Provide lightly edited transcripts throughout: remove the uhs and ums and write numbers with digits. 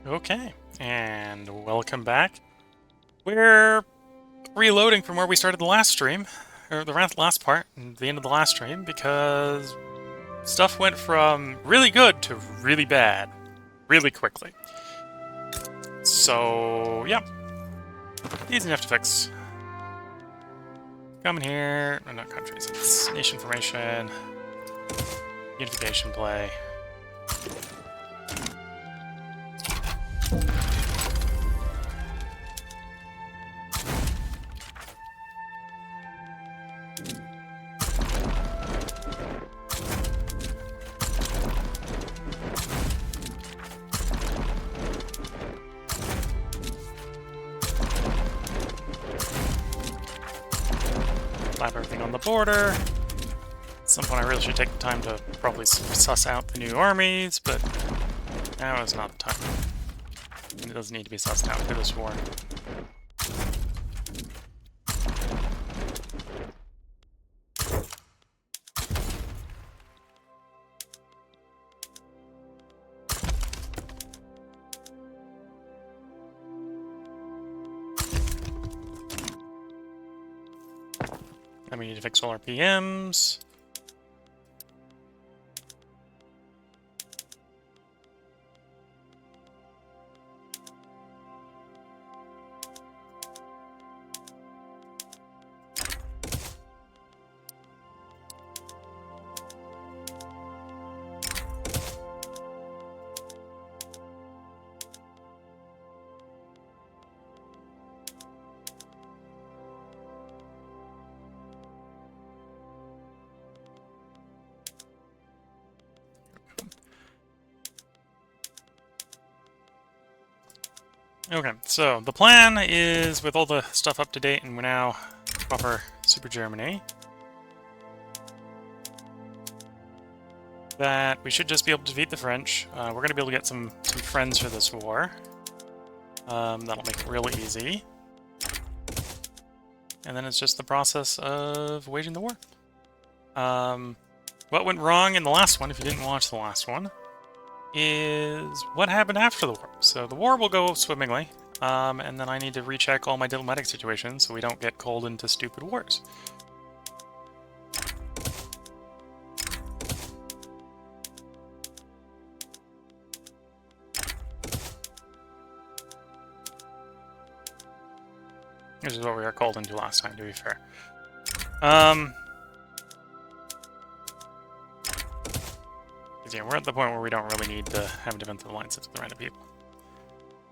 Okay, and welcome back. We're reloading from where we started the last stream, or the last part, the end of the last stream, because stuff went from really good to really bad, really quickly. So, yeah. Easy enough to fix. Come in here, or not countries, it's nation formation, unification play. Slap everything on the border. At some point I really should take the time to probably suss out the new armies, but now is not the time. And it doesn't need to be sussed out for this war. Then we need to fix all our PMs. Okay, so the plan is, with all the stuff up to date, and we're now proper Super Germany, that we should just be able to defeat the French. We're going to be able to get some friends for this war. That'll make it really easy. And then it's just the process of waging the war. What went wrong in the last one, if you didn't watch the last one, is what happened after the war. So the war will go swimmingly, and then I need to recheck all my diplomatic situations so we don't get called into stupid wars. Which is what we were called into last time, to be fair. Yeah, we're at the point where we don't really need to have defensive alliances with random people.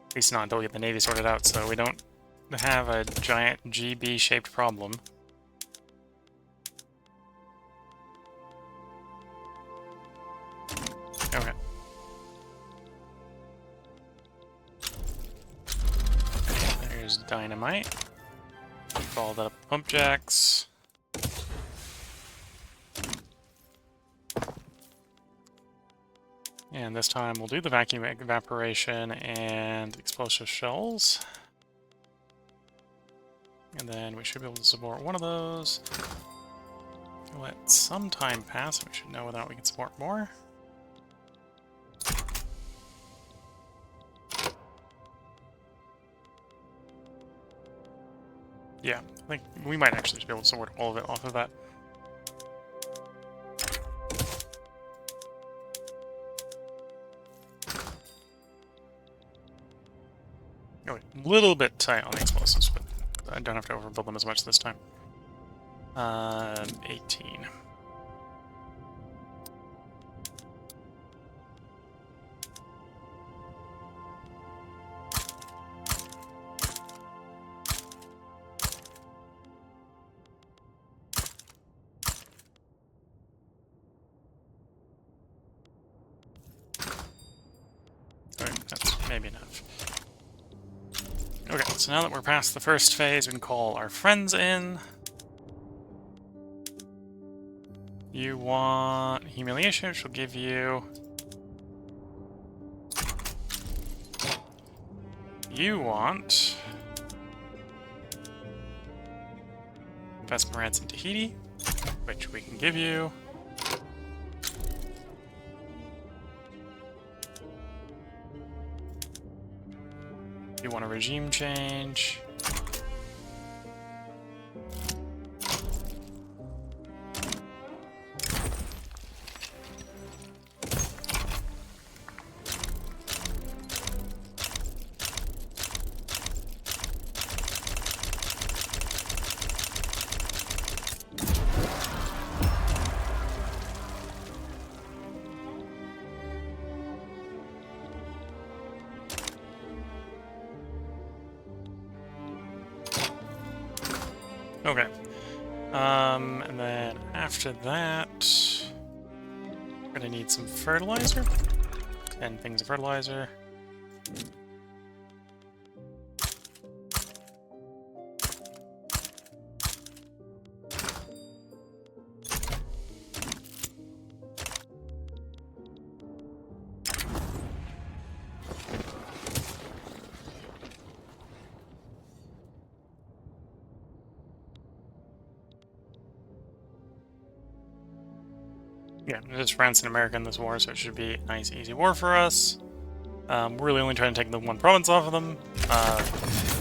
At least not until we get the Navy sorted out, so we don't have a giant GB-shaped problem. Okay. There's dynamite. Follow that up with pump jacks. And this time we'll do the vacuum evaporation and explosive shells. And then we should be able to support one of those. Let some time pass, we should know whether or not we can support more. Yeah, I think we might actually be able to support all of it off of that. Oh, a little bit tight on the explosives, but I don't have to overbuild them as much this time. 18. Alright, that's maybe enough. Okay, so now that we're past the first phase, we can call our friends in. You want humiliation, which will give you... You want... Vesperance and Tahiti, which we can give you. you want a regime change. Okay. And then after that, we're gonna need some fertilizer. 10 things of fertilizer. Yeah, it's France and America in this war, so it should be a nice, easy war for us. We're really only trying to take the one province off of them.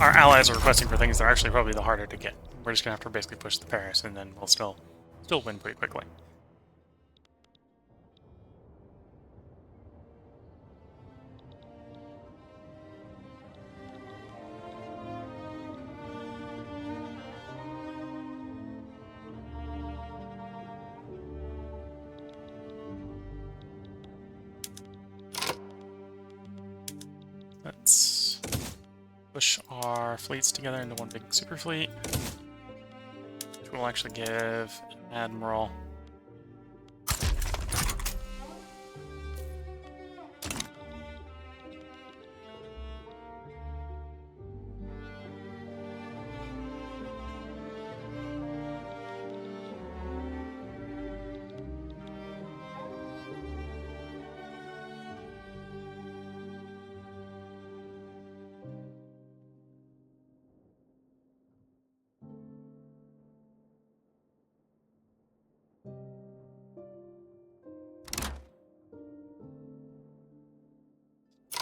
Our allies are requesting for things that are actually probably the harder to get. We're just gonna have to basically push the Paris, and then we'll still win pretty quickly. Let's push our fleets together into one big super fleet, which will actually give an admiral.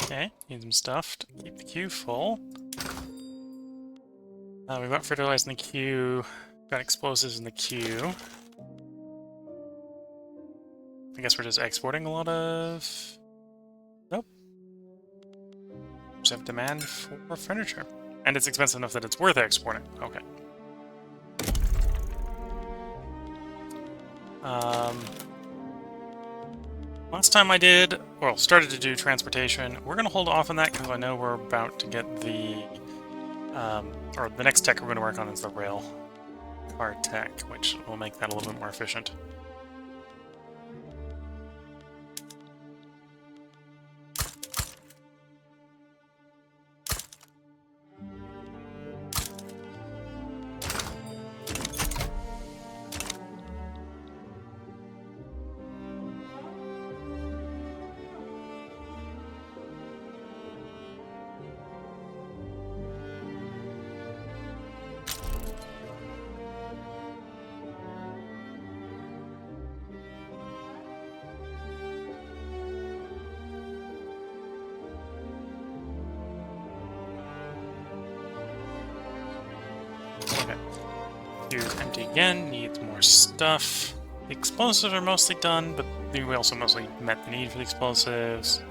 Okay, need some stuff to keep the queue full. We've got fertilizer in the queue, got explosives in the queue. I guess we're just exporting a lot of... Nope. Just have demand for furniture. And it's expensive enough that it's worth exporting. Okay. Last time I did, well, started to do transportation. We're going to hold off on that because I know we're about to get the, or the next tech we're going to work on is the rail car tech, which will make that a little bit more efficient. Okay. Here's empty again, needs more stuff. The explosives are mostly done, but we also mostly met the need for the explosives.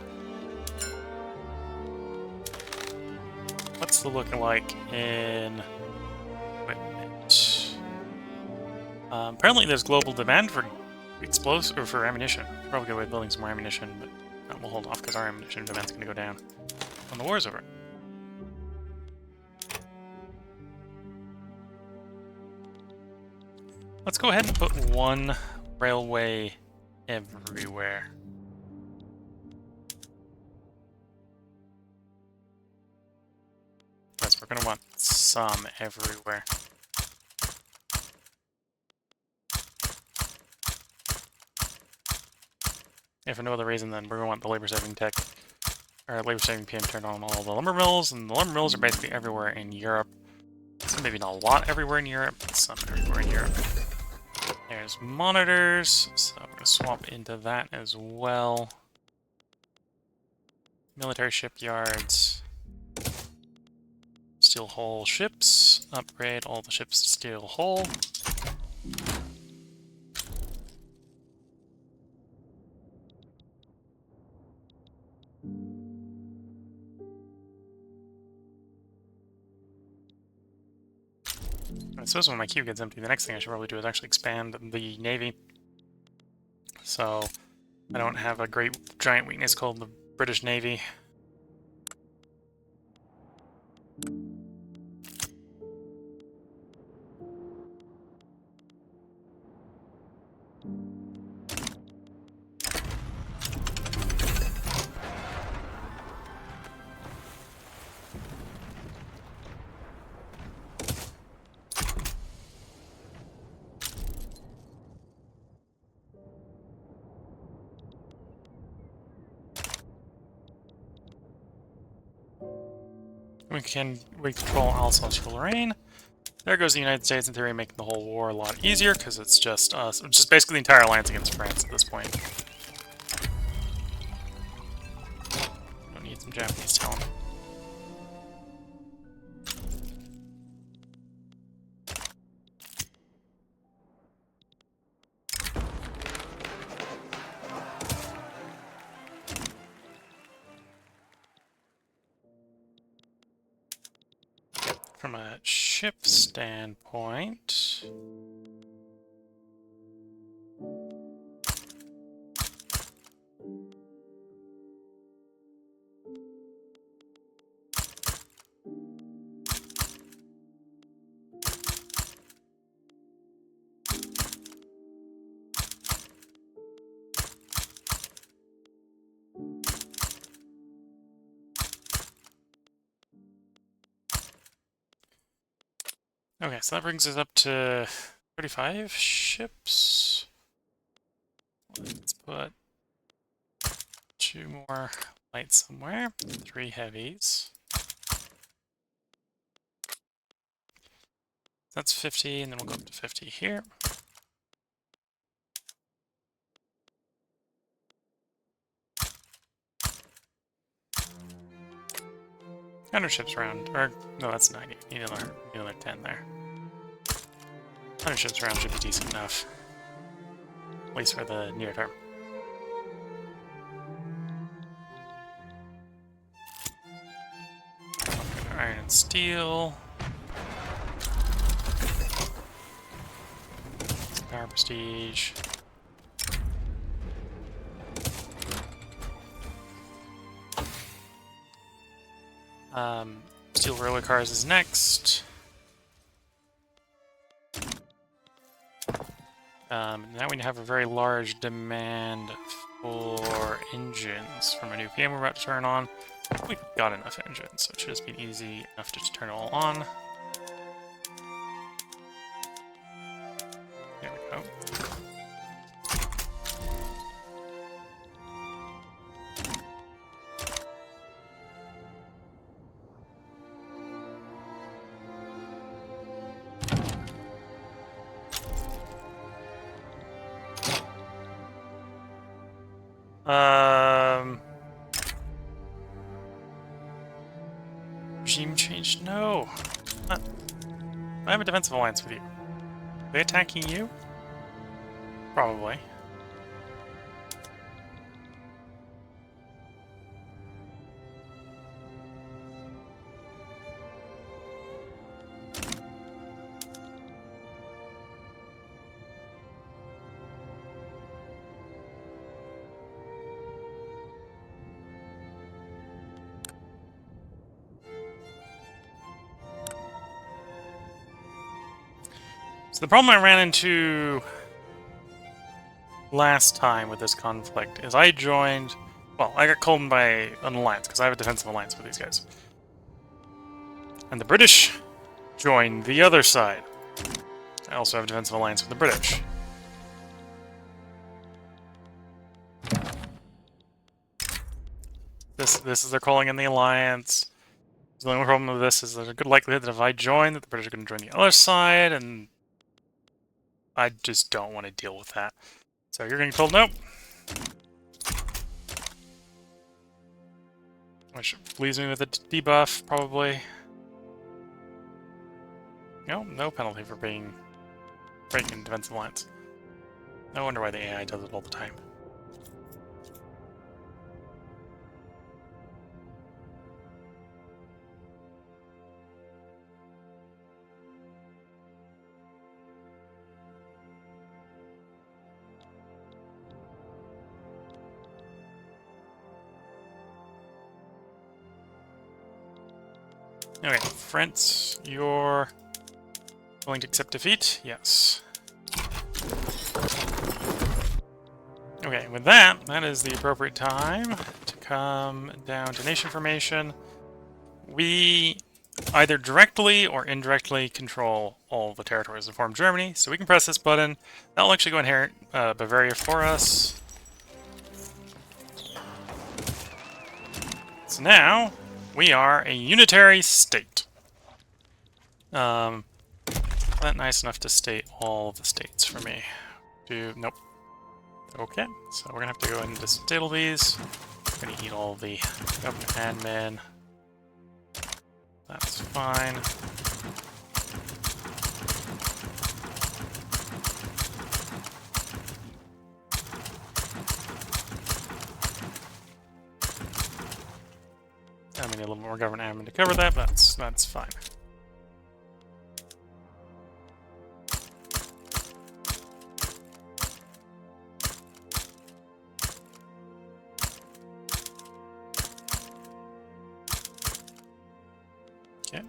What's the looking like in equipment? Apparently there's global demand for explosives, or for ammunition. Probably go with building some more ammunition, but we'll hold off because our ammunition demand's going to go down when the war's over. Let's go ahead and put one railway everywhere. Because we're going to want some everywhere. If for no other reason, then we're going to want the labor-saving tech, or labor-saving PM turned on all the lumber mills, and the lumber mills are basically everywhere in Europe. So maybe not a lot everywhere in Europe, but some everywhere in Europe. There's monitors, so I'm going to swap into that as well. Military shipyards. steel hull ships. Upgrade all the ships to steel hull. I suppose when my queue gets empty, the next thing I should probably do is actually expand the Navy. So I don't have a great giant weakness called the British Navy. We control Alsace-Lorraine. There goes the United States, in theory, making the whole war a lot easier, because it's just us, just basically the entire alliance against France at this point. Don't need some Japanese talent. From a ship standpoint, okay, so that brings us up to 35 ships. Let's put 2 more light somewhere, 3 heavies. That's 50, and then we'll go up to 50 here. Ships around, or no, that's 90. Need another 10 there. 100 ships around should be decent enough, at least for the near term. Iron and steel. Power prestige. Steel railway cars is next. Now we have a very large demand for engines from a new PM we're about to turn on. We've got enough engines, so it should just be easy enough to just turn it all on. There we go. Regime change? No. I have a defensive alliance with you. Are they attacking you? Probably. So the problem I ran into last time with this conflict is I joined... Well, I got called in by an alliance, because I have a defensive alliance with these guys. And the British joined the other side. I also have a defensive alliance with the British. This is they're calling in the alliance. So the only problem with this is there's a good likelihood that if I join, that the British are going to join the other side, and I just don't want to deal with that. So you're going to be told nope. Which leaves me with a debuff, probably. No, no penalty for being breaking defensive lines. No wonder why the AI does it all the time. Okay, France, you're willing to accept defeat? Yes. Okay, with that, that is the appropriate time to come down to nation formation. We either directly or indirectly control all the territories that form Germany, so we can press this button. That'll actually go inherit Bavaria for us. So now, we are a unitary state. That nice enough to state all the states for me. Nope. Okay, so we're gonna have to go ahead and disable these. We're gonna eat all the government admin. That's fine. I need a little more government admin to cover that, but that's fine. Okay.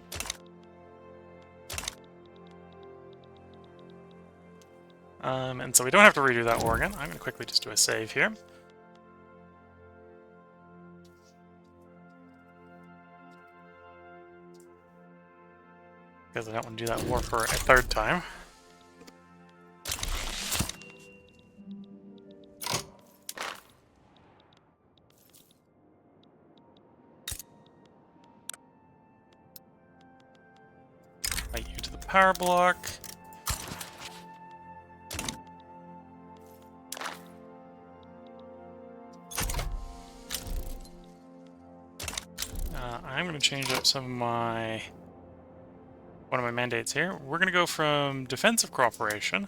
And so we don't have to redo that war again. I'm going to quickly just do a save here. Because I don't want to do that war for a third time. Invite you to the power block. I'm going to change up one of my mandates here. We're going to go from defensive cooperation,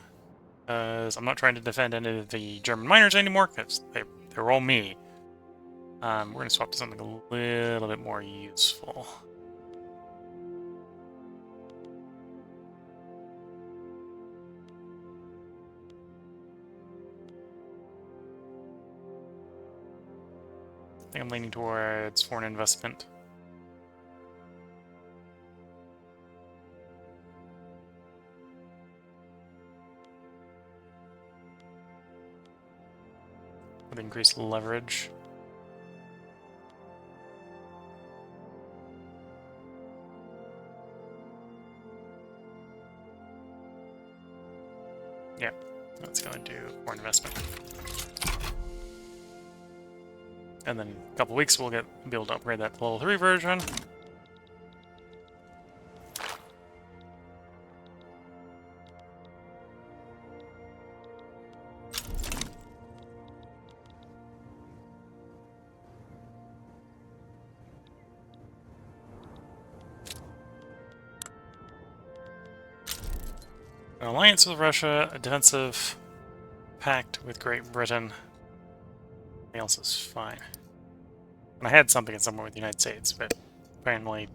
because I'm not trying to defend any of the German miners anymore, because they're all me. We're going to swap to something a little bit more useful. I think I'm leaning towards foreign investment. With increased leverage. Yeah, let's go into foreign investment. And then in a couple weeks we'll be able to upgrade that to level 3 version. An alliance with Russia, a defensive pact with Great Britain. Everything else is fine. And I had something in somewhere with the United States, but apparently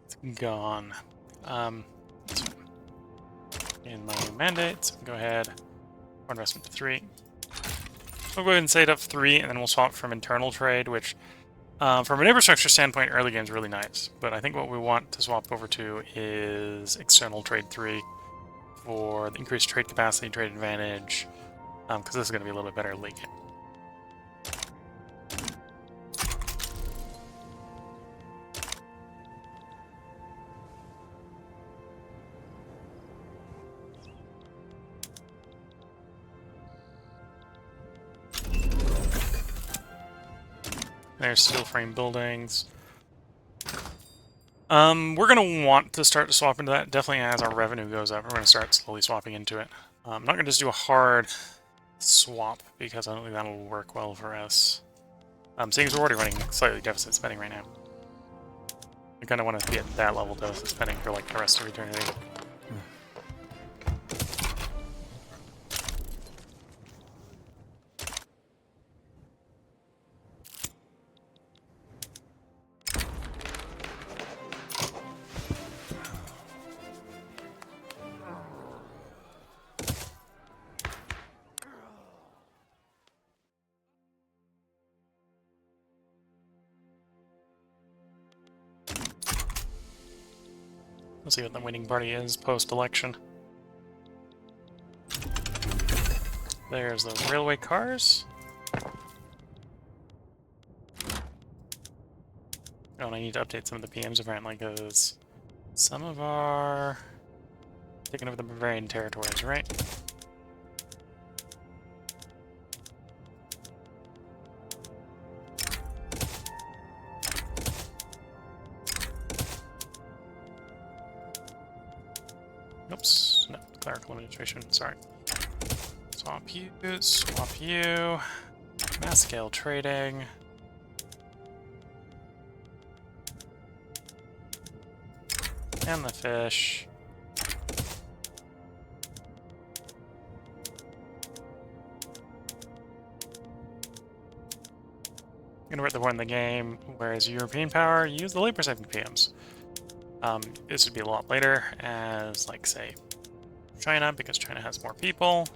it's gone. In my new mandates, go ahead, more investment to 3. We'll go ahead and say it up 3, and then we'll swap from internal trade, which from an infrastructure standpoint, early game is really nice. But I think what we want to swap over to is external trade 3 for the increased trade capacity, trade advantage, because this is going to be a little bit better late game. There's steel frame buildings. We're going to want to start to swap into that. Definitely as our revenue goes up, we're going to start slowly swapping into it. I'm not going to just do a hard swap, because I don't think that'll work well for us. Seeing as we're already running slightly deficit spending right now. I kind of want to be at that level though, spending for like the rest of eternity. We'll see what the winning party is post-election. There's those railway cars. Oh, and I need to update some of the PMs apparently, because some of our... taking over the Bavarian territories, right? Oops, no, clerical administration, sorry. Swap you. Mass scale trading. And the fish. Convert the one in the game, whereas European power, use the labor saving PMs. This would be a lot later, as, like, say, China, because China has more people.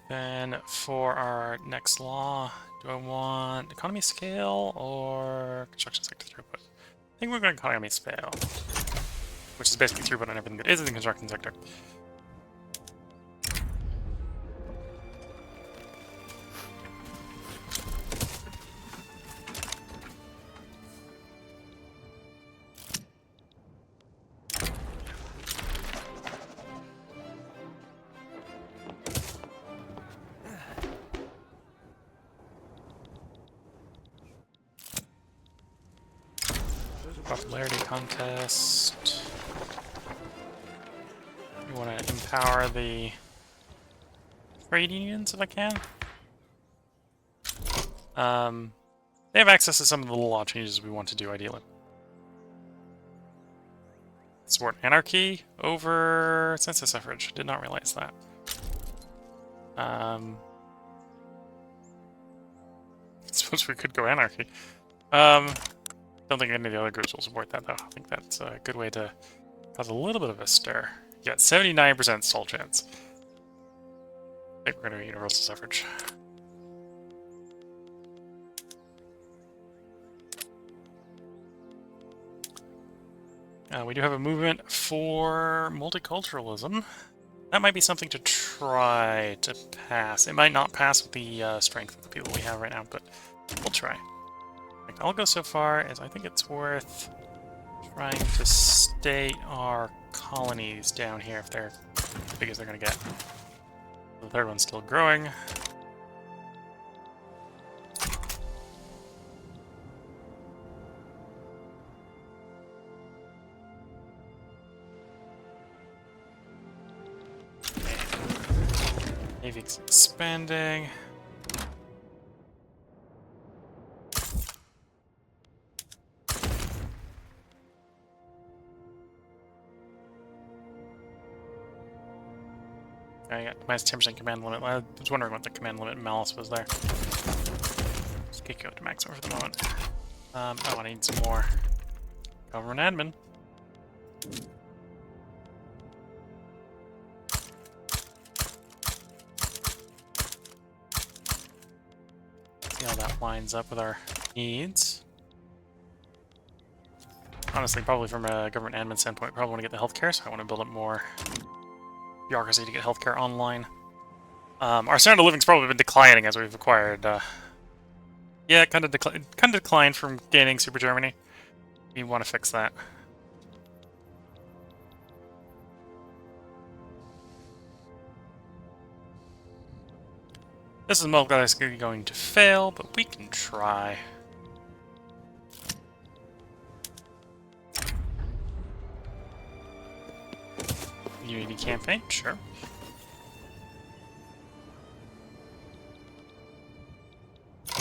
Then for our next law, do I want economy scale or construction sector throughput? I think we're going to economy scale, which is basically throughput on everything that is in the construction sector. Popularity contest. You want to empower the trade unions if I can. They have access to some of the law changes we want to do ideally. Support anarchy over census suffrage. Did not realize that. I suppose we could go anarchy. Don't think any of the other groups will support that, though. I think that's a good way to cause a little bit of a stir. Yeah, 79% stall chance. I think we're going to do universal suffrage. We do have a movement for multiculturalism. That might be something to try to pass. It might not pass with the strength of the people we have right now, but we'll try. I'll go so far as I think it's worth trying to state our colonies down here if they're as big as they're going to get. The third one's still growing. Navy's expanding. I got minus 10% command limit. I was wondering what the command limit in Malice was there. Just kick you up to maximum for the moment. Oh, I need some more government admin. See how that lines up with our needs. Honestly, probably from a government admin standpoint, probably want to get the healthcare, so I want to build up more bureaucracy to get healthcare online. Our standard of living's probably been declining as we've acquired. Yeah, kind of declined from gaining Super Germany. We want to fix that. This is most likely going to fail, but we can try. Unity campaign, sure.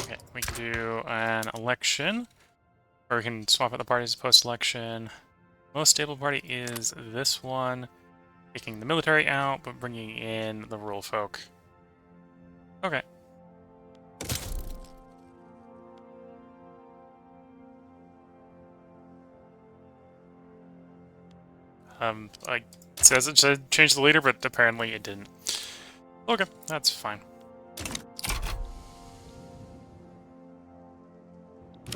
Okay, we can do an election, or we can swap out the parties post-election. Most stable party is this one, taking the military out, but bringing in the rural folk. Okay. It says it should change the leader, but apparently it didn't. Okay, that's fine.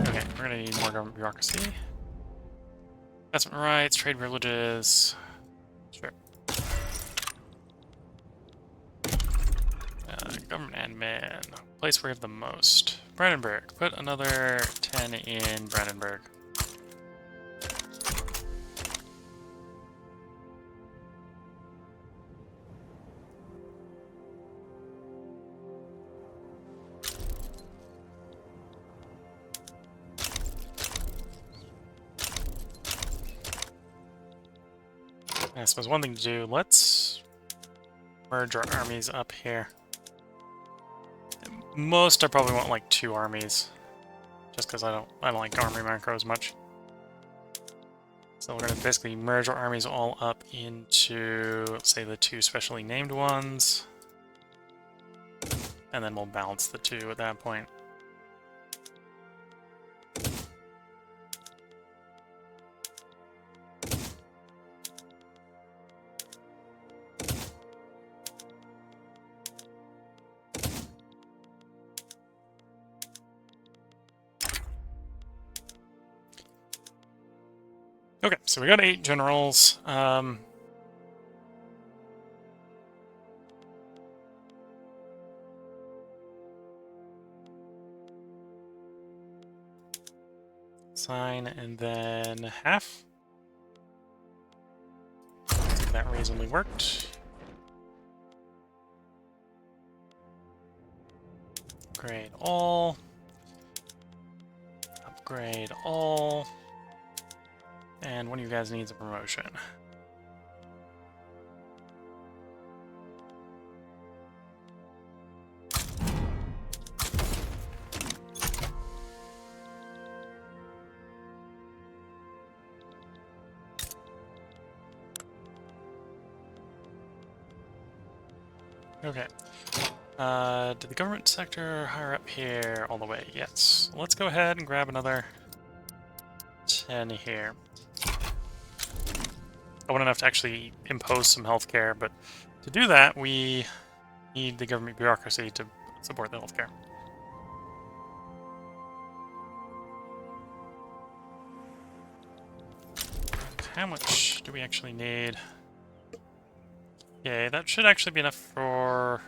Okay, we're gonna need more government bureaucracy. Investment rights, trade privileges. Sure. Government admin. Place where we have the most. Brandenburg. Put another 10 in Brandenburg. I suppose one thing to do, let's merge our armies up here. Most I probably want like 2 armies, just because I don't like army macros much. So we're gonna basically merge our armies all up into, say, the 2 specially named ones, and then we'll balance the 2 at that point. Okay, so we got 8 generals. Sign and then half. That reasonably worked. Upgrade all. Upgrade all. And one of you guys needs a promotion. Okay. Did the government sector hire up here all the way? Yes. Let's go ahead and grab another 10 here. I want enough to actually impose some healthcare, but to do that, we need the government bureaucracy to support the healthcare. How much do we actually need? Okay, that should actually be enough for...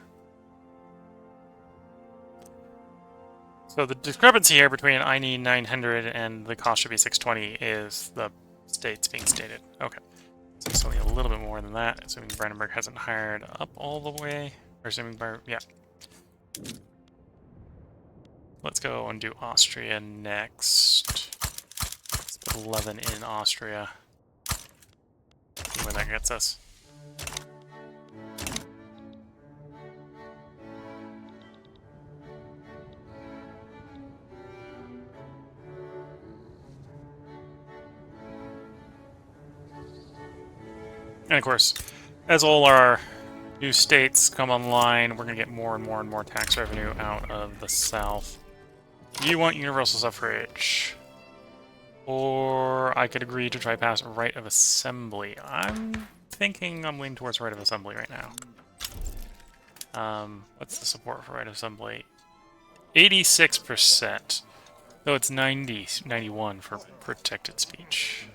So the discrepancy here between I need 900 and the cost should be 620 is the states being stated. Okay. So it's only a little bit more than that, assuming Brandenburg hasn't hired up all the way. Or assuming, yeah. Let's go and do Austria next. Let's put 11 in Austria. See where that gets us. And of course, as all our new states come online, we're going to get more and more and more tax revenue out of the South. You want universal suffrage. Or I could agree to try pass right of assembly. I'm thinking I'm leaning towards right of assembly right now. What's the support for right of assembly? 86%. Though it's 91 for protected speech.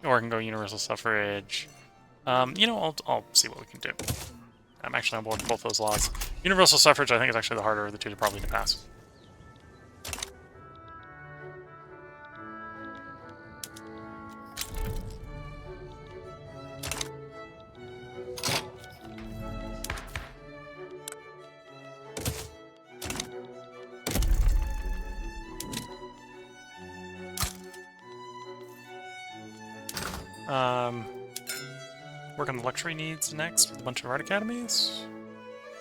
Or I can go universal suffrage. You know, I'll see what we can do. I'm actually on board with both those laws. Universal suffrage, I think, is actually the harder of the two to probably pass. Work on the luxury needs next with a bunch of art academies.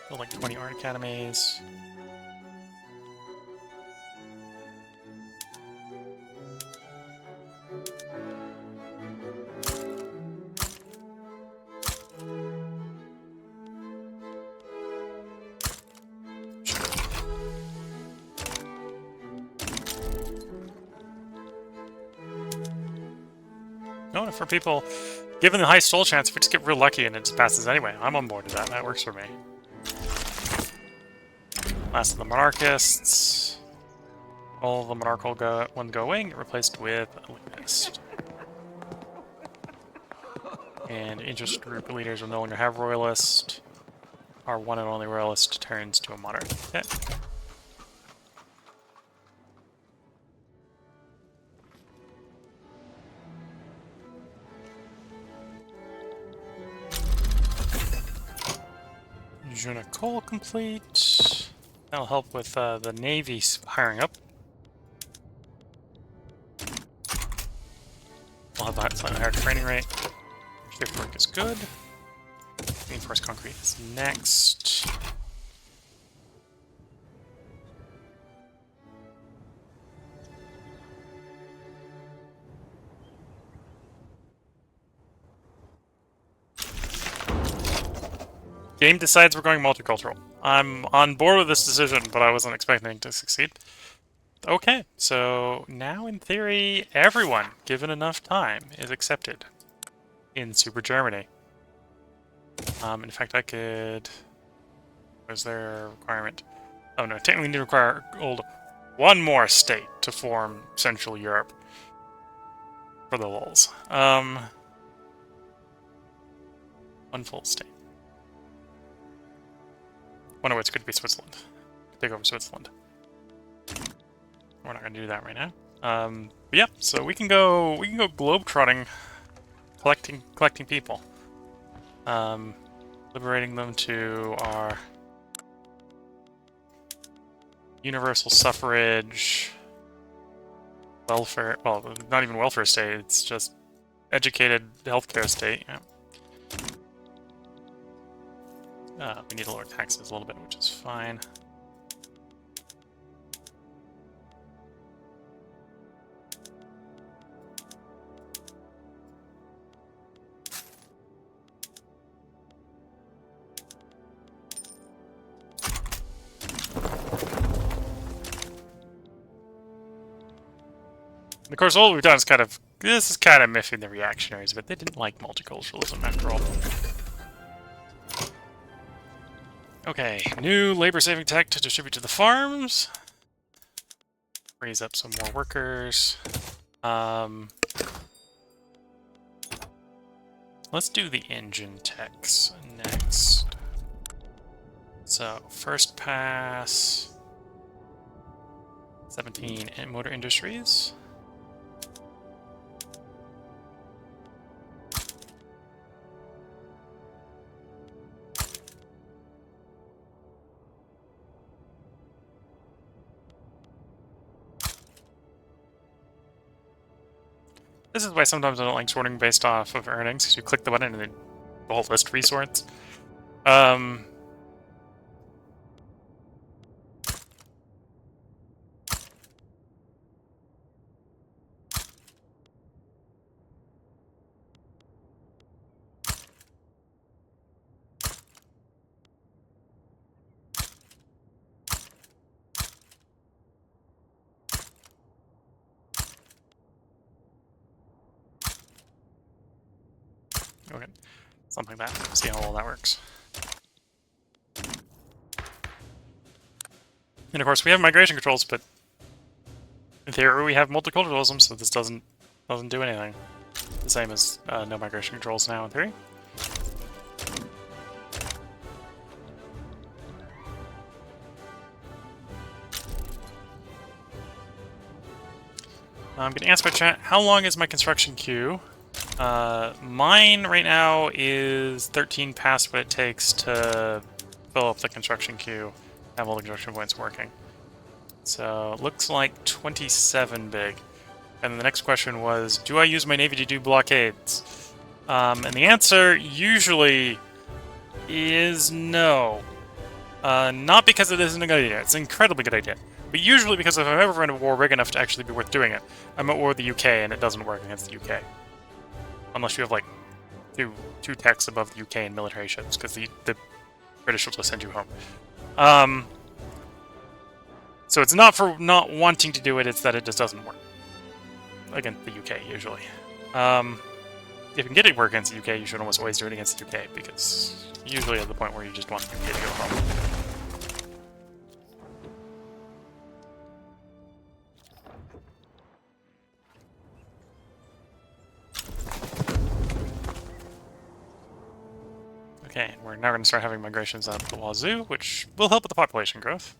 Build like 20 art academies. No, for people, given the high stall chance, if we just get real lucky and it just passes anyway, I'm on board with that. That works for me. Last of the monarchists. All the monarchical ones go away and get replaced with a linguist. And interest group leaders will no longer have royalist. Our one and only royalist turns to a monarch. Okay. Junacol complete. That'll help with the Navy hiring up. We'll have a slightly higher training rate. Shift work is good. Reinforced concrete is next. Game decides we're going multicultural. I'm on board with this decision, but I wasn't expecting to succeed. Okay, so now in theory, everyone, given enough time, is accepted in Super Germany. In fact, I could... Was there a requirement? Oh no, technically need to require one more state to form Central Europe. For the lulz. One full state. One of which could be Switzerland. Take over Switzerland. We're not going to do that right now. But yeah, so we can go globetrotting, collecting people, liberating them to our universal suffrage, welfare. Well, not even welfare state. It's just educated healthcare state. Yeah. We need to lower taxes a little bit, which is fine. And of course, all we've done is this is kind of miffing the reactionaries, but they didn't like multiculturalism after all. Okay, new labor-saving tech to distribute to the farms. Raise up some more workers. Let's do the engine techs next. So, first pass... 17 motor industries. This is why sometimes I don't like sorting based off of earnings, because you click the button and then the whole list resorts. Okay, something like that. See how well that works. And of course, we have migration controls, but in theory, we have multiculturalism, so this doesn't do anything. The same as no migration controls now in theory. I'm getting asked by chat, how long is my construction queue? Mine right now is 13 past what it takes to fill up the construction queue, have all the construction points working. So, it looks like 27 big. And then the next question was, do I use my navy to do blockades? And the answer usually is no. Not because it isn't a good idea. It's an incredibly good idea. But usually because if I'm ever in a war big enough to actually be worth doing it, I'm at war with the UK and it doesn't work against the UK. Unless you have, like, two techs above the UK in military ships, because the British will just send you home. So it's not for not wanting to do it, it's that it just doesn't work. Against the UK, usually. If you can get it work against the UK, you should almost always do it against the UK, because usually at the point where you just want the UK to go home. Okay, we're now going to start having migrations out of the wazoo, which will help with the population growth.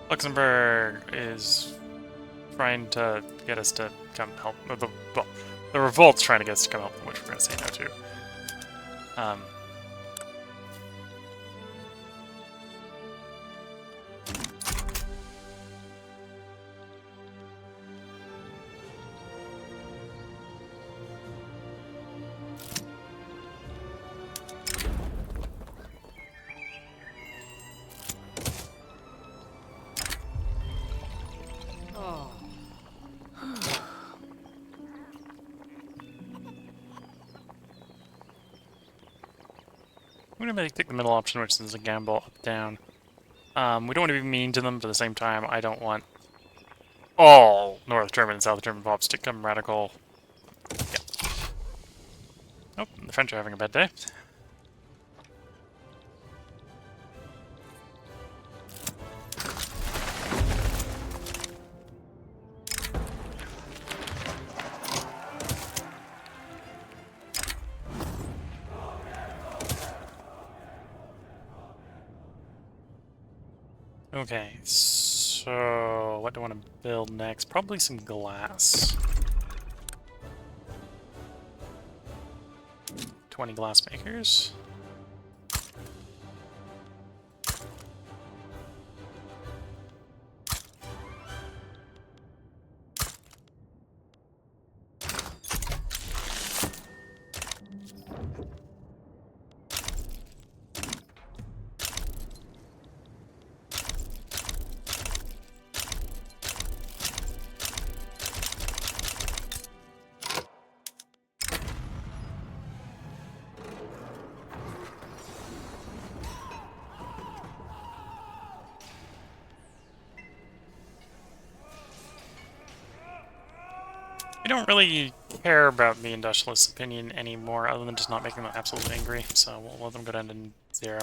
Luxembourg is trying to get us to come help. The revolt's trying to get us to come help them, which we're going to say no to. I'm going to take the middle option, which is a gamble up, down. We don't want to be mean to them, but at the same time, I don't want all North German and South German pops to become radical. Yeah. Nope, the French are having a bad day. Okay, so what do I want to build next? Probably some glass. 20 glass makers. I don't really care about the industrialist opinion anymore, other than just not making them absolutely angry, so we'll let them go down to 0.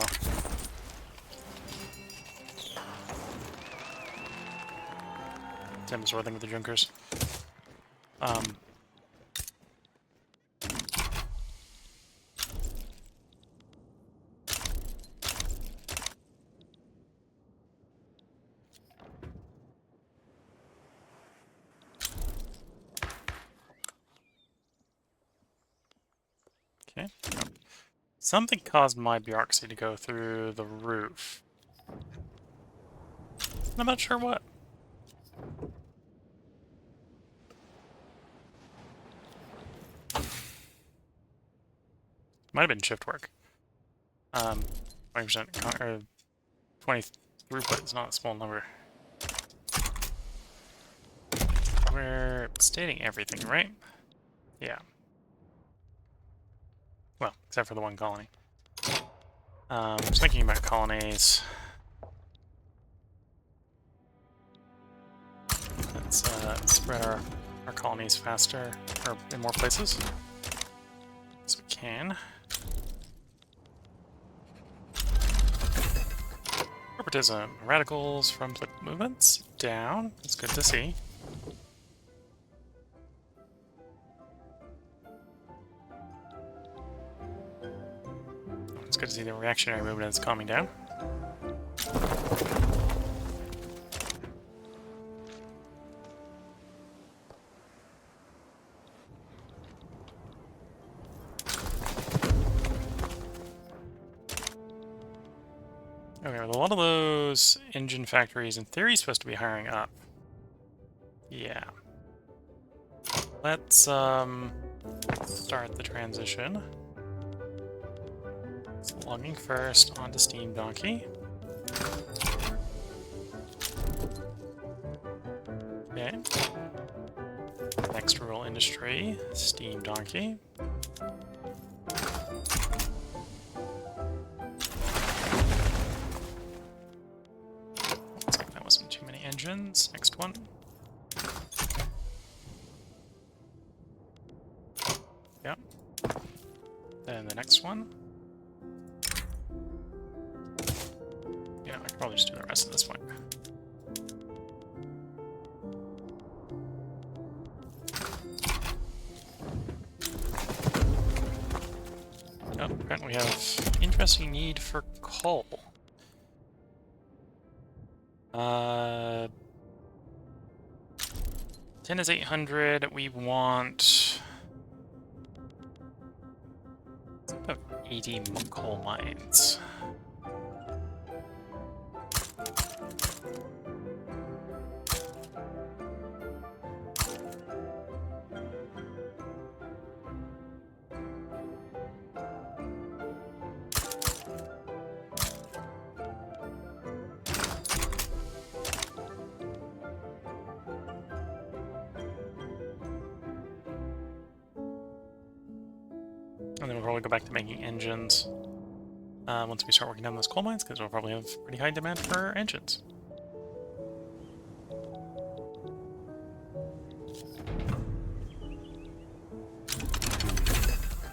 Tim's working with the Junkers. Okay. Something caused my bureaucracy to go through the roof. I'm not sure what. Might have been shift work. 20% or 20 throughput is not a small number. We're stating everything, right? Yeah. Well, except for the one colony. Just thinking about colonies. Let's spread our colonies faster, or in more places, as we can. Corporatism. Radicals from political movements. Down. That's good to see. It's good to see the reactionary movement is calming down. Okay, well, a lot of those engine factories in theory supposed to be hiring up. Yeah. Yeah. Let's start the transition. So logging first onto Steam Donkey. Okay. Next rural industry, Steam Donkey. Looks like that wasn't too many engines. Next one. Yeah. Then the next one. Yeah, I could probably just do the rest at this point. Oh, apparently we have interesting need for coal. 10 is 800. We want about 80 coal mines. And then we'll probably go back to making engines once we start working down those coal mines, because we'll probably have pretty high demand for engines.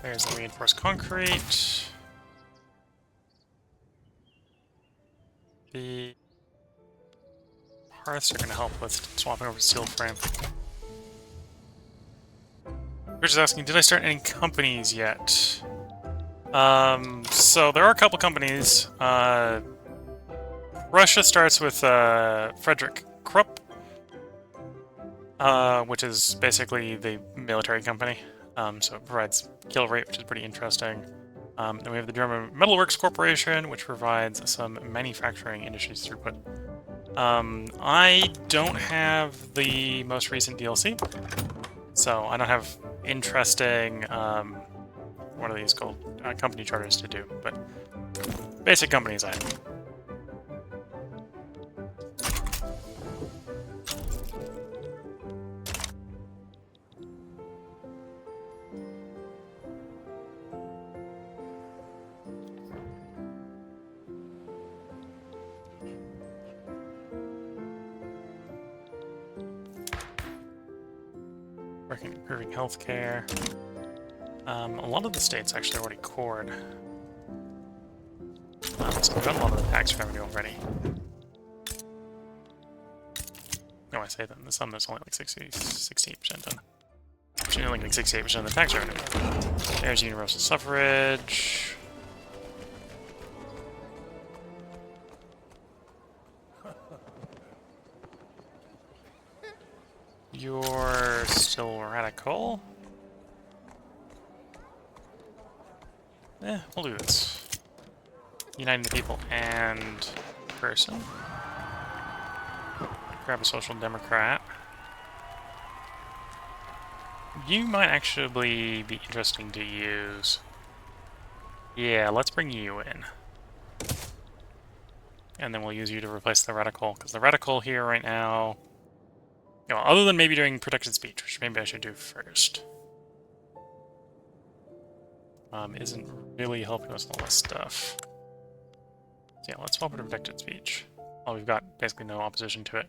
There's the reinforced concrete. The hearths are going to help with swapping over to steel frame. Rich is asking, did I start any companies yet? So there are a couple companies. Russia starts with Frederick Krupp, which is basically the military company. So it provides kill rate, which is pretty interesting. Then we have the German Metalworks Corporation, which provides some manufacturing industries throughput. I don't have the most recent DLC, so I don't have interesting, what are these called? Company charters to do, but basic companies I have. Working improving healthcare. A lot of the states actually already cored. So we've got a lot of the tax revenue already. No, I say that in the sum there's only like 68% done. Actually, only like 68% of the tax revenue. There's universal suffrage. You're still radical. We'll do this. Uniting the people and person. Grab a social democrat. You might actually be interesting to use. Yeah, let's bring you in. And then we'll use you to replace the radical, because the radical here right now, you know, other than maybe doing protected speech, which maybe I should do first, isn't really helping us with all this stuff. So yeah, let's swap it to protected speech. Well, we've got basically no opposition to it.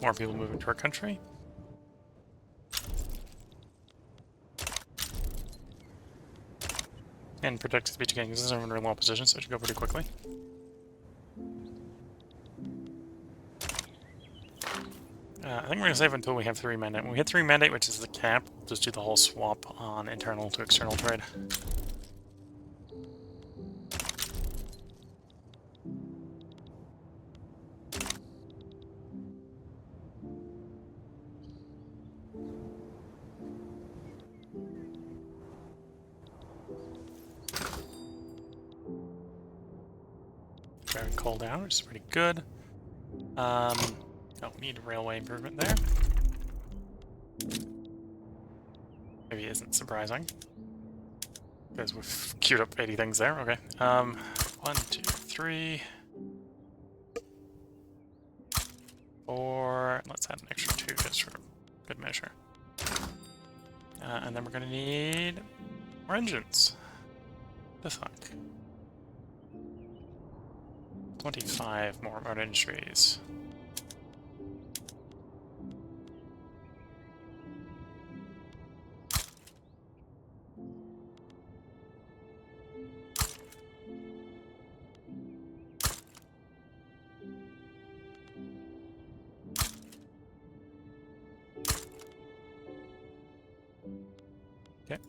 More people moving to our country. and protect the beach again, because this is in a really well position, so it should go pretty quickly. I think we're going to save until we have 3 mandate. When we hit 3 mandate, which is the cap, we'll just do the whole swap on internal to external trade. Driving coal down, which is pretty good. Don't need railway improvement there. Maybe it isn't surprising, because we've queued up 80 things there. Okay. 1, 2, 3, 4. Let's add an extra 2 just for good measure. And then we're going to need more engines. The fuck? 25 more remote industries. Okay.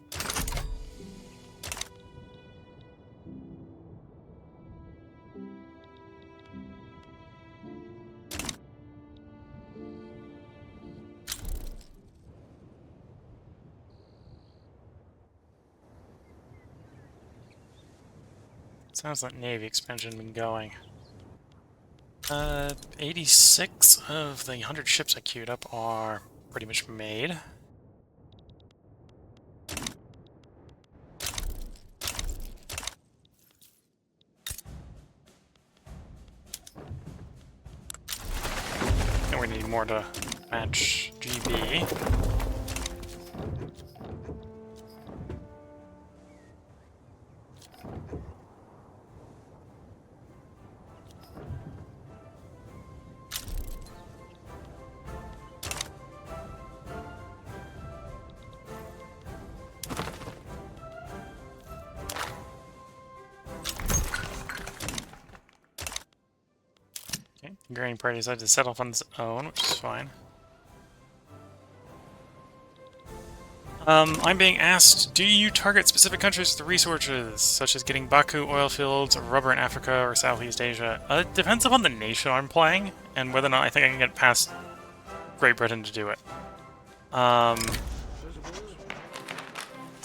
Sounds like Navy expansion been going. 86 of the 100 ships I queued up are pretty much made. And we need more to match GB. Agrarian Party decided to settle on its own, which is fine. I'm being asked, do you target specific countries with resources, such as getting Baku oil fields, or rubber in Africa, or Southeast Asia? It depends upon the nation I'm playing, and whether or not I think I can get past Great Britain to do it. So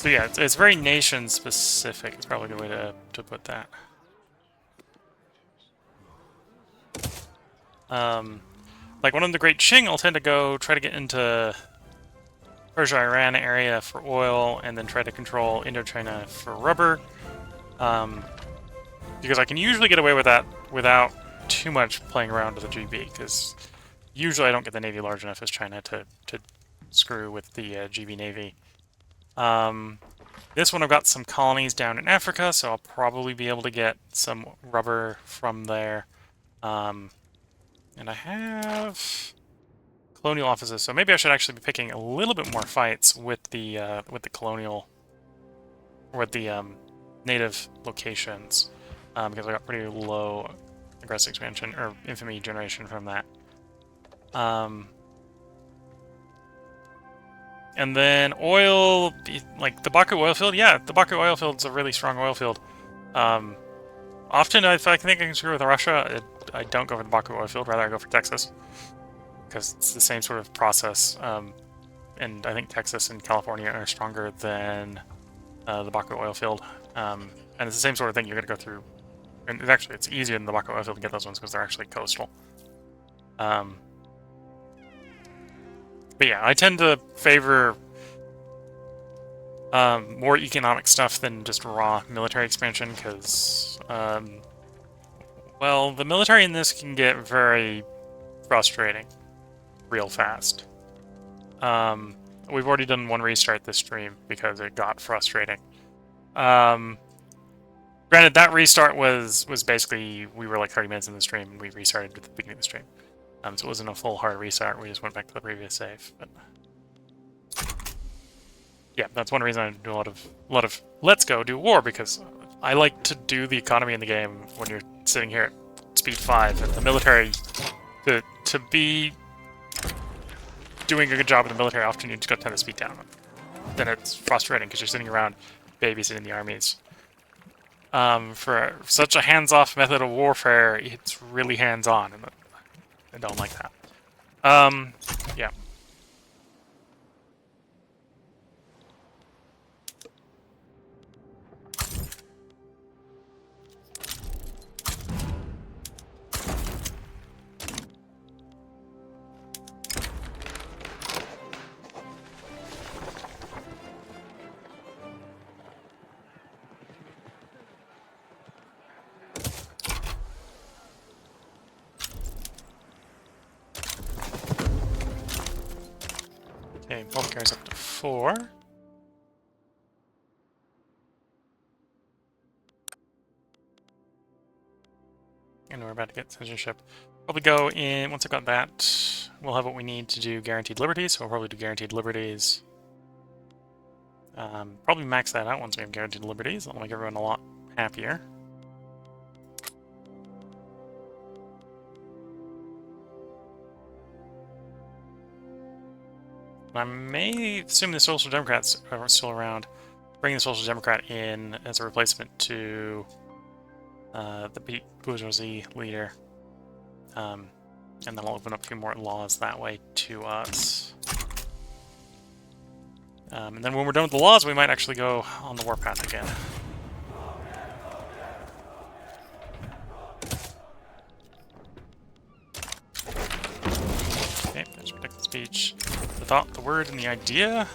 yeah, it's very nation-specific, it's probably a good way to put that. Like one of the Great Qing, I'll tend to go try to get into Persia, Iran area for oil, and then try to control Indochina for rubber. Because I can usually get away with that without too much playing around with the GB, because usually I don't get the Navy large enough as China to screw with the GB Navy. This one I've got some colonies down in Africa, so I'll probably be able to get some rubber from there. And I have colonial offices, so maybe I should actually be picking a little bit more fights with the colonial, or with the native locations, because I got pretty low aggressive expansion or infamy generation from that. And then oil, like the Baku oil field. Yeah, the Baku oil field's a really strong oil field. Often, if I think I can screw with Russia, I don't go for the Baku oil field. Rather, I go for Texas, because it's the same sort of process. And I think Texas and California are stronger than the Baku oil field. And it's the same sort of thing you're going to go through. And actually, it's easier than the Baku oil field to get those ones because they're actually coastal. But yeah, I tend to favor more economic stuff than just raw military expansion, because, well, the military in this can get very frustrating real fast. We've already done one restart this stream because it got frustrating. Granted, that restart was basically, we were like 30 minutes in the stream, and we restarted at the beginning of the stream. So it wasn't a full hard restart, we just went back to the previous save. But yeah, that's one reason I do a lot of let's go do war, because I like to do the economy in the game when you're sitting here at speed 5, and the military, to be doing a good job in the military, often you just got to turn the speed down. Then it's frustrating because you're sitting around babysitting the armies. For such a hands-off method of warfare, it's really hands-on, and I don't like that. Yeah. Okay, bulk carries up to 4. And we're about to get citizenship. Probably go in, once I've got that, we'll have what we need to do guaranteed liberties, so we'll probably do guaranteed liberties. Probably max that out once we have guaranteed liberties. That'll make everyone a lot happier. I may assume the Social Democrats are still around. Bring the Social Democrat in as a replacement to the bourgeoisie leader. And then I'll open up a few more laws that way to us. And then when we're done with the laws, we might actually go on the warpath again. Okay, let's protect the speech. The thought, the word, and the idea.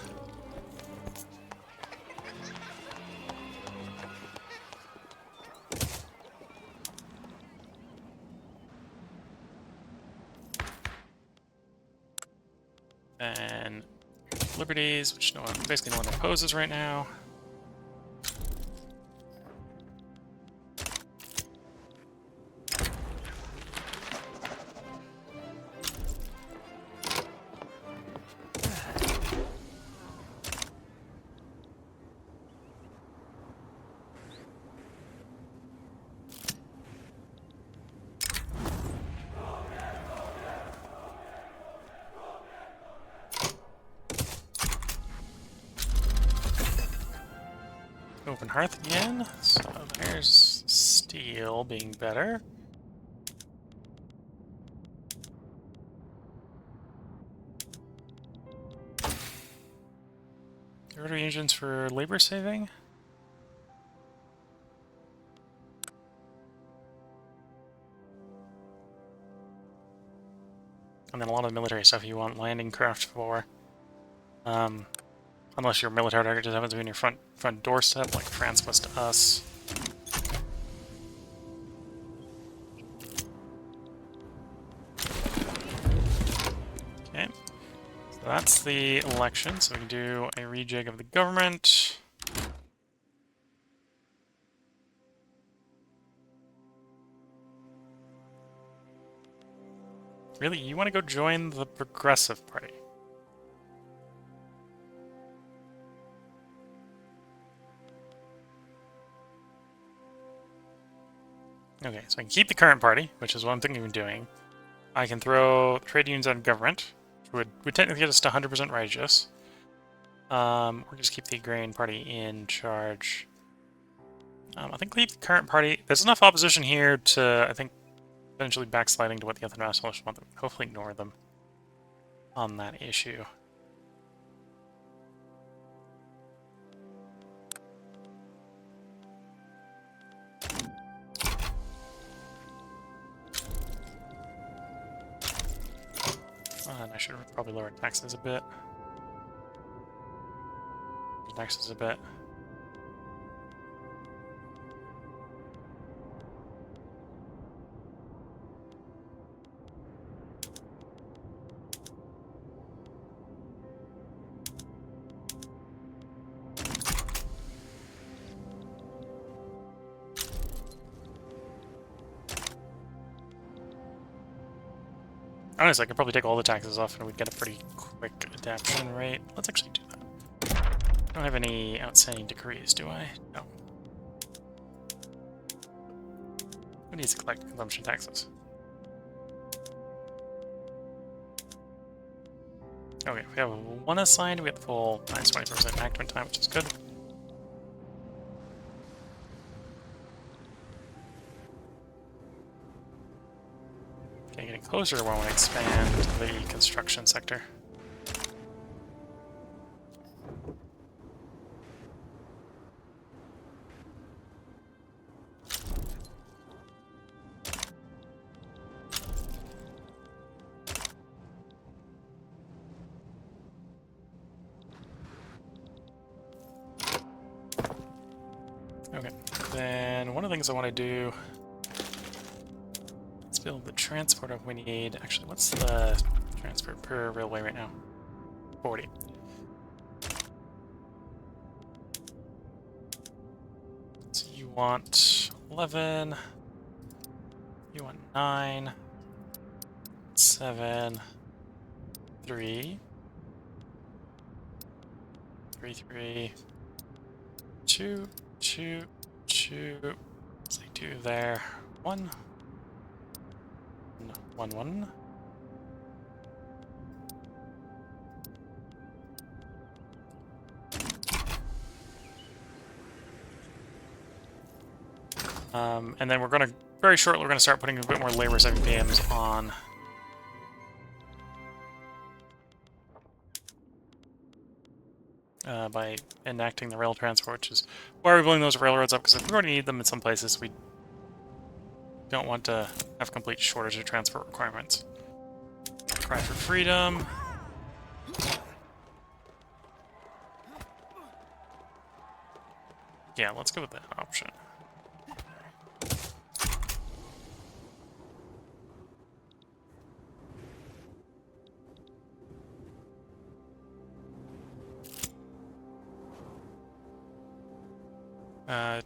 And liberties, which basically no one opposes right now. Open hearth again, so there's steel being better. Rotary engines for labor saving. And then a lot of the military stuff you want landing craft for. Unless your military target just happens to be in your front doorstep, like France was to us. Okay, so that's the election. So we can do a rejig of the government. Really, you want to go join the Progressive Party? Okay, so I can keep the current party, which is what I'm thinking of doing. I can throw trade unions out of government, which would technically get us to 100% righteous. Or just keep the agrarian party in charge. I think leave the current party. There's enough opposition here to, I think, eventually backsliding to what the other nationalists want. Hopefully ignore them on that issue. And I should have probably lowered taxes a bit. Taxes a bit. Honestly, I could probably take all the taxes off and we'd get a pretty quick adaptation rate. Let's actually do that. don't have any outstanding decrees, do I? No. Who needs to collect consumption taxes? Okay, we have one assigned, we have the full minus 20% enactment time, which is good. Okay, getting closer when we expand the construction sector. Okay, then one of the things I want to do, let's build the transporter we need. Actually, what's the transport per railway right now? 40. So you want 11, you want 9, 7, 3, 3, 3, 2, 2, 2, let's say 2 there, 1, 1, 1. And then we're going to, very shortly, we're going to start putting a bit more labor-saving PMs on by enacting the rail transport, which is why we're building those railroads up, because if we already need them in some places, we don't want to have complete shortage of transport requirements. Cry for freedom. Yeah, let's go with that option.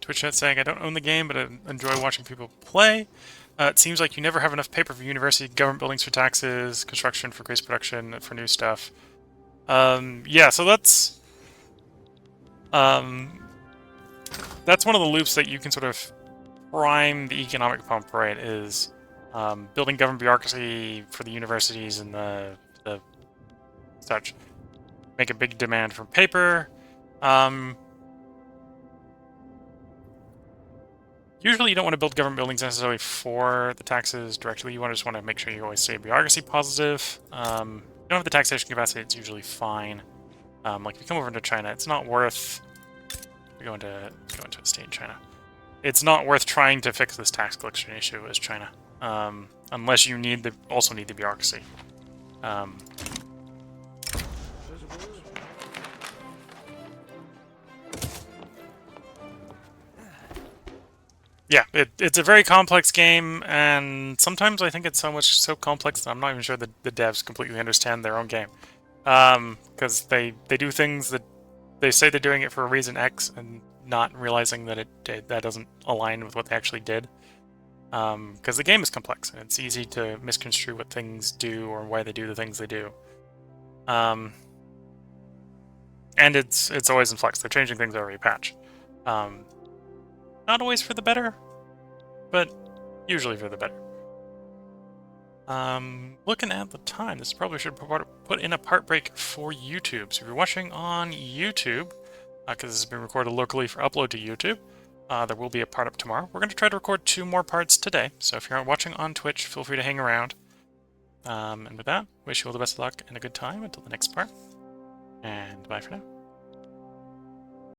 Twitch chat saying, I don't own the game, but I enjoy watching people play. It seems like you never have enough paper for university, government buildings for taxes, construction for increased production, for new stuff. Yeah, so that's one of the loops that you can sort of prime the economic pump, right, is building government bureaucracy for the universities and the such. Make a big demand for paper. Usually you don't want to build government buildings necessarily for the taxes directly. You just want to make sure you always stay bureaucracy positive. You don't have the taxation capacity, it's usually fine. Like if you come over into China, it's not worth go into a state in China. It's not worth trying to fix this tax collection issue as China, unless you also need the bureaucracy. Yeah, it's a very complex game, and sometimes I think it's so complex that I'm not even sure that the devs completely understand their own game. Because they do things that they say they're doing it for a reason X, and not realizing that that doesn't align with what they actually did. Because the game is complex, and it's easy to misconstrue what things do or why they do the things they do. And it's always in flux. They're changing things every patch. Not always for the better, but usually for the better. Looking at the time, this probably should put in a part break for YouTube. So if you're watching on YouTube, because this has been recorded locally for upload to YouTube, there will be a part up tomorrow. We're going to try to record 2 more parts today, so if you're watching on Twitch, feel free to hang around. And with that, wish you all the best of luck and a good time until the next part, and bye for now.